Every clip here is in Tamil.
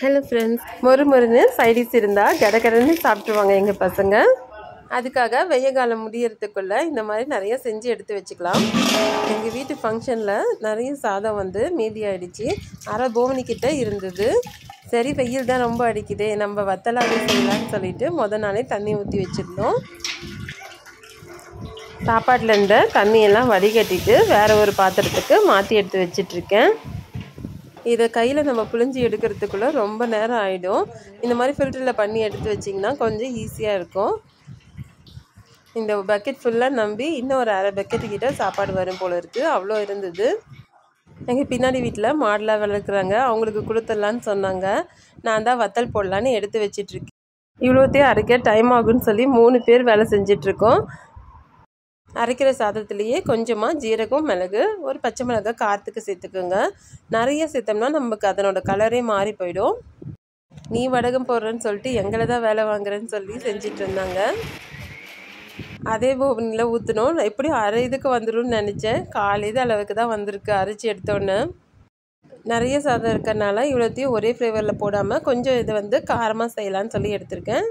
ஹலோ ஃப்ரெண்ட்ஸ், மொறுன்னு சைடிஸ் இருந்தால் கடகடன்னு சாப்பிட்ருவாங்க எங்கள் பசங்க. அதுக்காக வெய்ய காலம் முடியறதுக்குள்ளே இந்த மாதிரி நிறைய செஞ்சு எடுத்து வச்சுக்கலாம். எங்கள் வீட்டு ஃபங்க்ஷனில் நிறைய சாதம் மீதி ஆகிடுச்சு. அரை போவனிக்கிட்ட இருந்தது. சரி, வெயில் தான் ரொம்ப அடிக்குதே, நம்ம வத்தலாகவே செய்யலான்னு சொல்லிட்டு நாளே தண்ணி ஊற்றி வச்சுருந்தோம். சாப்பாட்டில் இருந்த தண்ணியெல்லாம் வடிகட்டிட்டு வேறு ஒரு பாத்திரத்துக்கு மாற்றி எடுத்து வச்சிட்ருக்கேன். இதை கையில் நம்ம புழிஞ்சி எடுக்கிறதுக்குள்ளே ரொம்ப நேரம் ஆகிடும். இந்த மாதிரி ஃபில்டரில் பண்ணி எடுத்து வச்சிங்கன்னா கொஞ்சம் ஈஸியாக இருக்கும். இந்த பக்கெட் ஃபுல்லாக நம்பி இன்னும் ஒரு அரை பக்கெட்டுக்கிட்ட சாப்பாடு வரும் போல் இருக்குது. அவ்வளோ இருந்தது. எங்கள் பின்னாடி வீட்டில் மாடலாக வளர்க்குறாங்க, அவங்களுக்கு கொடுத்துடலான்னு சொன்னாங்க. நான் தான் வத்தல் போடலான்னு எடுத்து வச்சிட்ருக்கேன். இவ்வளோத்தையும் அரைக்க டைம் ஆகுன்னு சொல்லி 3 பேர் வேலை செஞ்சிட்ருக்கோம். அரைக்கிற சாதத்துலேயே கொஞ்சமாக ஜீரகம், மிளகு, ஒரு பச்சை மிளகாய் காரத்துக்கு சேர்த்துக்குங்க. நிறைய சேர்த்தோம்னா நமக்கு அதனோட கலரே மாறி போயிடும். நீ வடகம் போடுறேன்னு சொல்லிட்டு எங்களை தான் வேலை வாங்குறேன்னு சொல்லி செஞ்சிட்டு இருந்தாங்க. அதே போவனில் ஊற்றணும். எப்படியும் அரை இதுக்கு வந்துடும் நினச்சேன். காலையில் அளவுக்கு தான் வந்திருக்கு அரைச்சி எடுத்தோன்னே. நிறைய சாதம் இருக்கிறனால இவ்வளோத்தையும் ஒரே ஃப்ளேவரில் போடாமல் கொஞ்சம் இது காரமாக செய்யலான்னு சொல்லி எடுத்திருக்கேன்.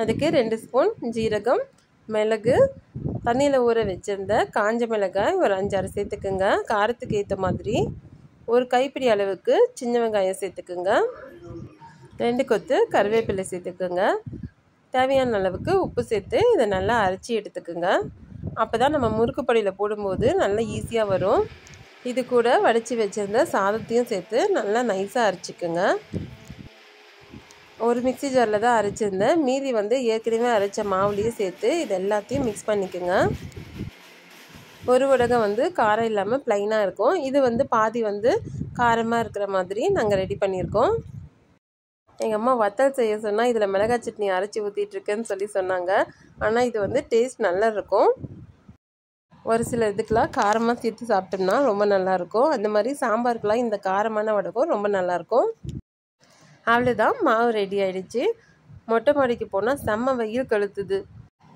அதுக்கு 2 ஸ்பூன் ஜீரகம், மிளகு, தண்ணியில் ஊற வச்சுருந்த காஞ்ச மிளகாய் ஒரு 5-6 சேர்த்துக்குங்க. காரத்துக்கு ஏற்ற மாதிரி ஒரு கைப்பிடி அளவுக்கு சின்ன வெங்காயம் சேர்த்துக்குங்க. 2 கொத்து கருவேப்பிலை சேர்த்துக்குங்க. தேவையான அளவுக்கு உப்பு சேர்த்து இதை நல்லா அரைச்சி எடுத்துக்குங்க. அப்போ தான் நம்ம முறுக்கு பொடியில் போடும்போது நல்லா ஈஸியாக வரும். இது கூட வடித்து வச்சுருந்த சாதத்தையும் சேர்த்து நல்லா நைஸாக அரைச்சிக்குங்க. ஒரு மிக்ஸி ஜாரில் தான் அரைச்சிருந்தேன். மீதி ஏற்கனவே அரைச்ச மாவுலேயே சேர்த்து இது எல்லாத்தையும் மிக்ஸ் பண்ணிக்கோங்க. ஒரு வடகம் காரம் இல்லாமல் ப்ளைனாக இருக்கும். இது பாதி காரமாக இருக்கிற மாதிரி நாங்கள் ரெடி பண்ணியிருக்கோம். எங்கள் அம்மா வத்தல் செய்ய சொன்னால் இதில் மிளகாய் சட்னி அரைச்சி ஊற்றிட்டுருக்கேன்னு சொல்லி சொன்னாங்க. ஆனால் இது டேஸ்ட் நல்லா இருக்கும். ஒரு சில இதுக்கெலாம் காரமாக சேர்த்து சாப்பிட்டோம்னா ரொம்ப நல்லாயிருக்கும். அந்த மாதிரி சாம்பாருக்கெலாம் இந்த காரமான வடகம் ரொம்ப நல்லாயிருக்கும். அவ்வளோதான், மாவு ரெடி ஆகிடுச்சு. மொட்டை மாடிக்கு போனால் செம்ம வெயில் கழுத்துது.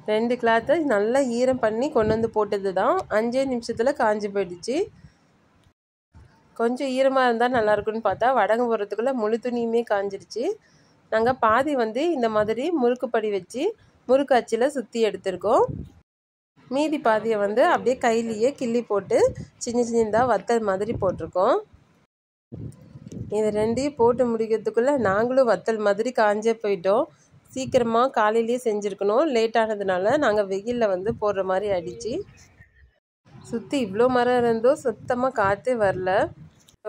2 கிளாத்தை நல்லா ஈரம் பண்ணி கொண்டு போட்டது தான் 5 நிமிஷத்தில் காஞ்சி போயிடுச்சு. கொஞ்சம் ஈரமாக இருந்தால் நல்லாயிருக்குன்னு பார்த்தா வடகு போடுறதுக்குள்ளே முழு துணியுமே காஞ்சிடுச்சு. நாங்கள் பாதி இந்த மாதிரி முறுக்கு படி வச்சு முறுக்கு அச்சில் சுற்றி எடுத்திருக்கோம். மீதி பாதியை அப்படியே கையிலேயே கிள்ளி போட்டு சின்னதாக வத்தல் மாதிரி போட்டிருக்கோம். இது 2ஐயும் போட்டு முடிக்கிறதுக்குள்ளே நாங்களும் வத்தல் மாதிரி காஞ்சே போயிட்டோம். சீக்கிரமாக காலையிலேயே செஞ்சுருக்கணும். லேட்டானதுனால நாங்கள் வெயிலில் போடுற மாதிரி ஆயிடுச்சு. சுற்றி இவ்வளோ மரம் இருந்தும் சுத்தமாக காற்றே வரல.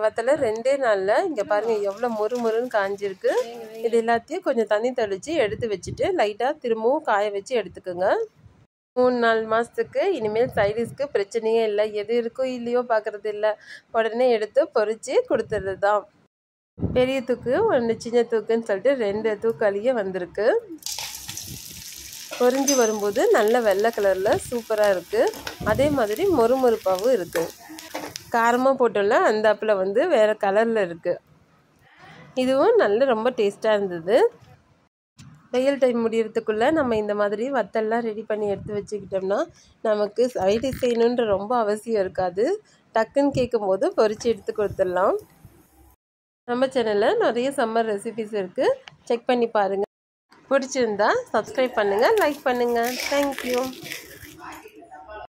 வத்தலை 2 நாளில் இங்கே பாருங்கள் எவ்வளோ மொறுன்னு காஞ்சிருக்கு. இது எல்லாத்தையும் கொஞ்சம் தண்ணி தெளித்து எடுத்து வச்சுட்டு லைட்டாக திரும்பவும் காய வச்சு எடுத்துக்கோங்க. 3-4 மாதத்துக்கு இனிமேல் சைடிஸ்க்கு பிரச்சனையே இல்லை. எது இருக்கோ இல்லையோ பார்க்குறது இல்லை, உடனே எடுத்து பொறிச்சு கொடுத்துறது தான். பெரிய தூக்கு 1 சின்ன தூக்குன்னு சொல்லிட்டு 2 தூக்காளியே வந்திருக்கு. பொரிஞ்சு வரும்போது நல்ல வெள்ளை கலரில் சூப்பராக இருக்குது. அதே மாதிரி மொறுப்பாகவும் இருக்குது. காரமாக போட்டோம்ல அந்த அப்பில் வேறு கலரில் இருக்குது. இதுவும் நல்ல ரொம்ப டேஸ்ட்டாக இருந்தது. வெயில் டைம் முடியறதுக்குள்ளே நம்ம இந்த மாதிரி வத்தல்லாம் ரெடி பண்ணி எடுத்து வச்சுக்கிட்டோம்னா நமக்கு சைடிஷ் செய்யணுன்ற ரொம்ப அவசியம் இருக்காது. டக்குன்னு கேட்கும் போது பொரிச்சு எடுத்து கொடுத்துடலாம். நம்ம சேனலில் நிறைய சம்மர் ரெசிபிஸ் இருக்குது, செக் பண்ணி பாருங்கள். பிடிச்சிருந்தா சப்ஸ்கிரைப் பண்ணுங்கள், லைக் பண்ணுங்கள். தேங்க்யூ.